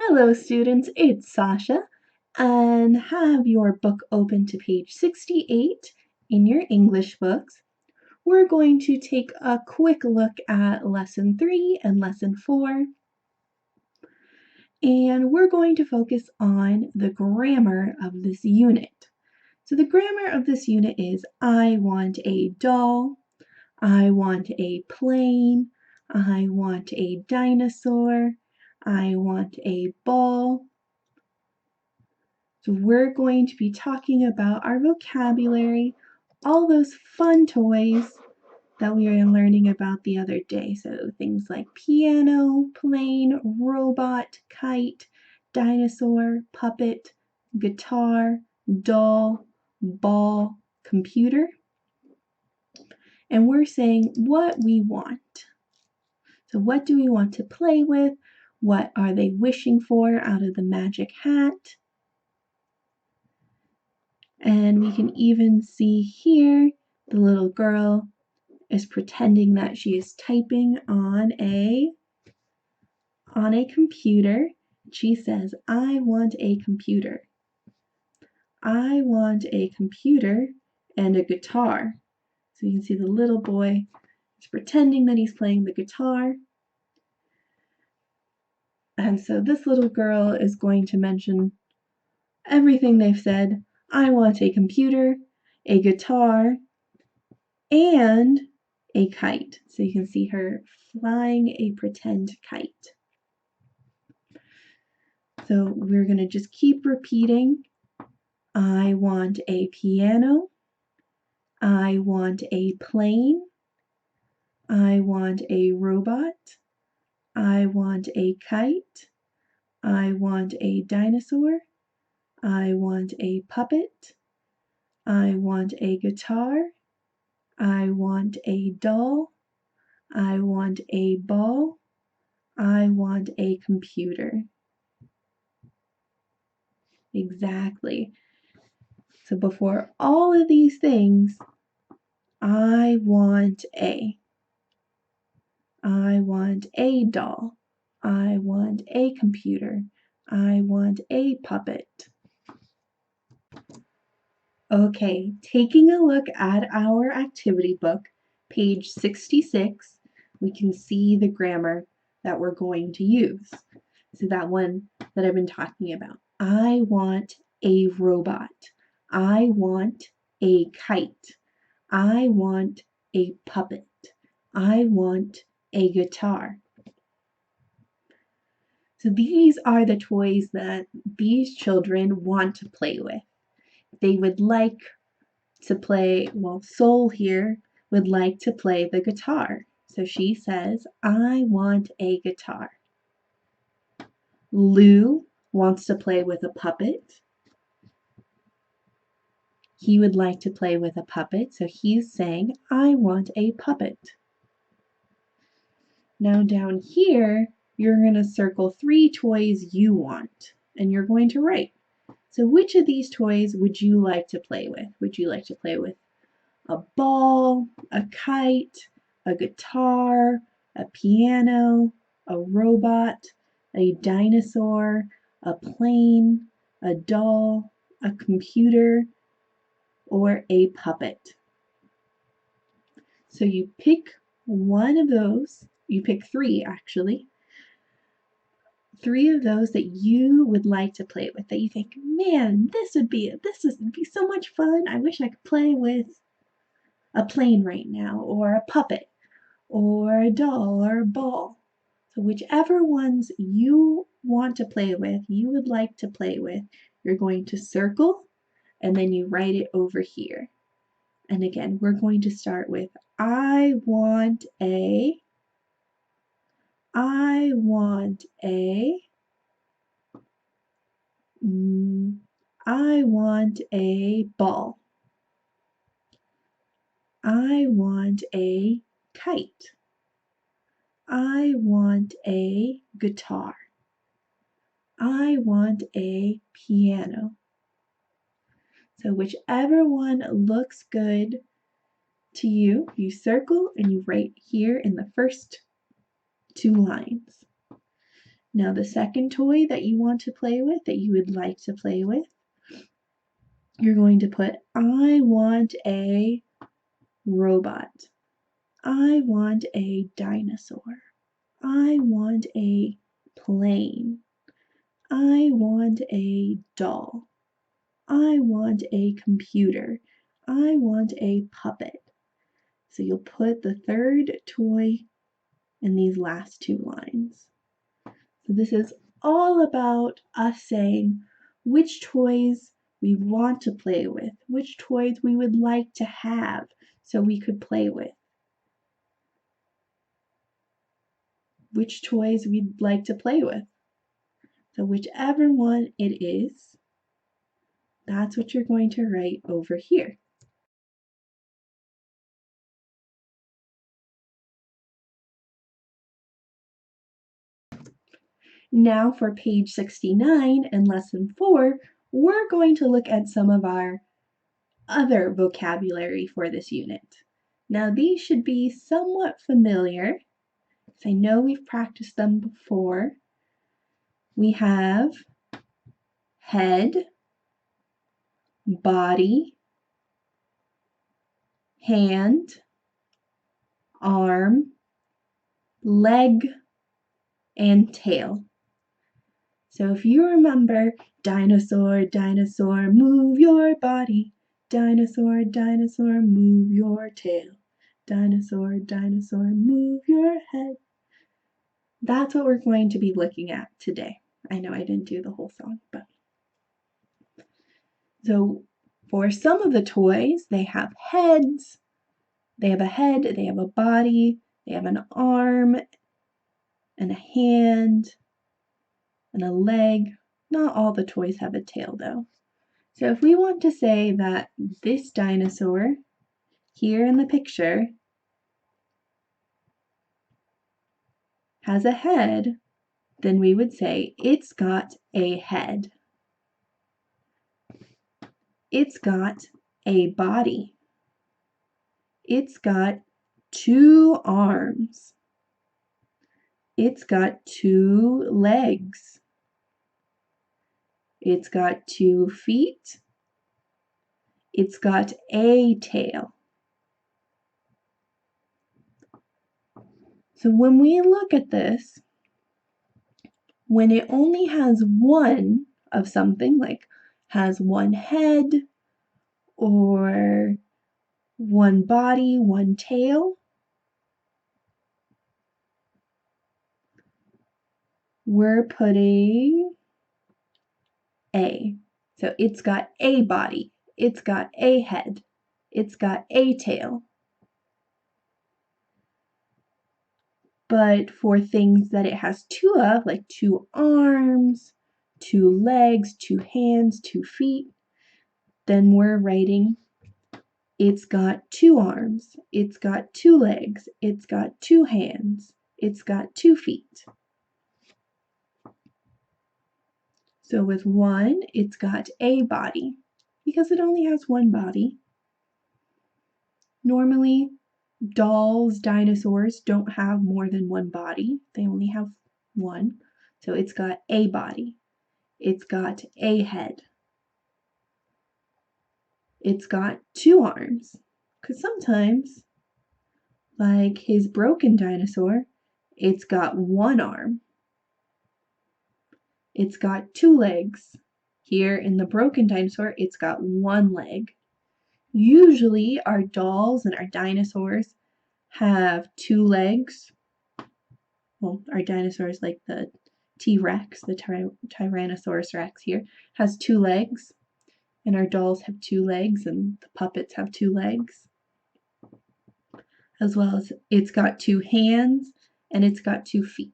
Hello students, it's Sasha, and have your book open to page 68 in your English books. We're going to take a quick look at lesson 3 and lesson 4, and we're going to focus on the grammar of this unit. So the grammar of this unit is I want a doll, I want a plane, I want a dinosaur, I want a ball. So we're going to be talking about our vocabulary, all those fun toys that we were learning about the other day. So things like piano, plane, robot, kite, dinosaur, puppet, guitar, doll, ball, computer. And we're saying what we want. So what do we want to play with? What are they wishing for out of the magic hat? And we can even see here the little girl is pretending that she is typing on a computer. She says, I want a computer. I want a computer and a guitar. So you can see the little boy is pretending that he's playing the guitar. And so this little girl is going to mention everything they've said. I want a computer, a guitar, and a kite. So you can see her flying a pretend kite. So we're going to just keep repeating. I want a piano. I want a plane. I want a robot. I want a kite. I want a dinosaur. I want a puppet. I want a guitar. I want a doll. I want a ball. I want a computer. Exactly. So before all of these things, I want a doll. I want a computer. I want a puppet. Okay, taking a look at our activity book, page 66, we can see the grammar that we're going to use. So that one that I've been talking about. I want a robot. I want a kite. I want a puppet. I want a guitar. So these are the toys that these children want to play with. They would like to play, well, Sol here would like to play the guitar. So she says, I want a guitar. Lou wants to play with a puppet. He would like to play with a puppet, so he's saying, I want a puppet. Now down here, you're going to circle 3 toys you want, and you're going to write. So which of these toys would you like to play with? Would you like to play with a ball, a kite, a guitar, a piano, a robot, a dinosaur, a plane, a doll, a computer, or a puppet? So you pick one of those. You pick 3 actually. 3 of those that you would like to play with, that you think, man, this would be so much fun. I wish I could play with a plane right now, or a puppet, or a doll, or a ball. So whichever ones you want to play with, you would like to play with, you're going to circle, and then you write it over here. And again, we're going to start with I want a ball. I want a kite. I want a guitar. I want a piano. So whichever one looks good to you, you circle and you write here in the first 2 lines. Now the second toy that you want to play with, that you would like to play with, you're going to put, I want a robot. I want a dinosaur. I want a plane. I want a doll. I want a computer. I want a puppet. So you'll put the third toy in these last two lines. So this is all about us saying which toys we want to play with, which toys we would like to have so we could play with, which toys we'd like to play with. So whichever one it is, that's what you're going to write over here. Now for page 69 and lesson 4, we're going to look at some of our other vocabulary for this unit. Now these should be somewhat familiar, because I know we've practiced them before. We have head, body, hand, arm, leg, and tail. So if you remember, dinosaur, dinosaur, move your body. Dinosaur, dinosaur, move your tail. Dinosaur, dinosaur, move your head. That's what we're going to be looking at today. I know I didn't do the whole song, but. So for some of the toys, they have heads. They have a head, they have a body, they have an arm, and a hand, and a leg. Not all the toys have a tail though. So if we want to say that this dinosaur here in the picture has a head, then we would say it's got a head. It's got a body. It's got two arms. It's got two legs. It's got 2 feet. It's got a tail. So when we look at this, when it only has one of something, like has one head or one body, one tail, we're putting a. So it's got a body, it's got a head, it's got a tail. But for things that it has two of, like 2 arms, 2 legs, 2 hands, 2 feet, then we're writing it's got 2 arms, it's got 2 legs, it's got 2 hands, it's got 2 feet. So with 1, it's got a body, because it only has one body. Normally, dolls, dinosaurs don't have more than one body. They only have one. So it's got a body. It's got a head. It's got 2 arms. Because sometimes, like his broken dinosaur, it's got 1 arm. It's got 2 legs. Here in the broken dinosaur, it's got 1 leg. Usually our dolls and our dinosaurs have 2 legs. Well, our dinosaurs like the T-Rex, the Tyrannosaurus Rex here, has 2 legs. And our dolls have 2 legs and the puppets have 2 legs. As well as it's got 2 hands and it's got 2 feet.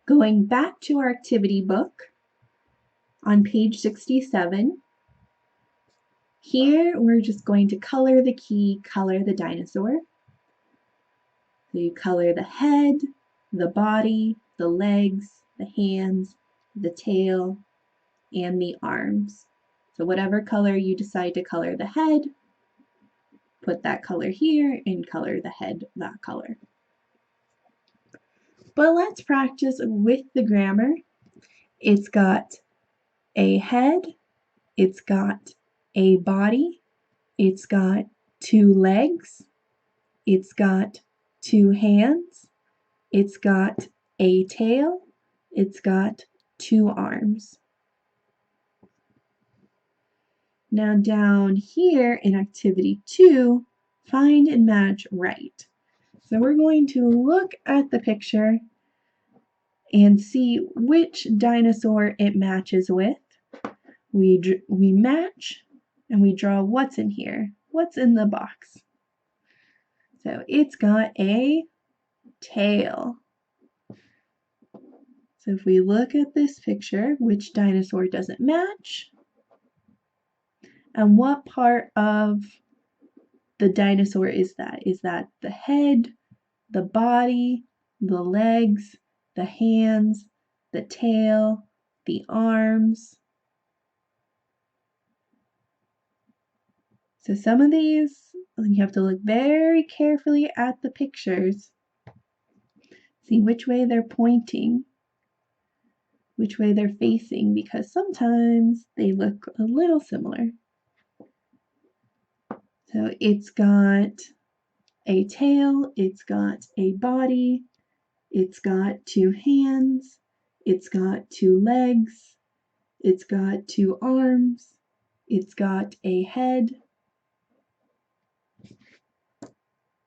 Going back to our activity book on page 67, here we're just going to color the key, color the dinosaur. So you color the head, the body, the legs, the hands, the tail, and the arms. So whatever color you decide to color the head, put that color here and color the head that color. But let's practice with the grammar. It's got a head, it's got a body, it's got two legs, it's got two hands, it's got a tail, it's got two arms. Now down here in activity 2, find and match right. So we're going to look at the picture and see which dinosaur it matches with. We match and we draw what's in here. What's in the box? So it's got a tail. So if we look at this picture, which dinosaur does it match? And what part of the dinosaur is that? Is that the head, the body, the legs, the hands, the tail, the arms? So some of these, you have to look very carefully at the pictures. See which way they're pointing, which way they're facing, because sometimes they look a little similar. So it's got a tail, it's got a body, it's got two hands, it's got two legs, it's got two arms, it's got a head,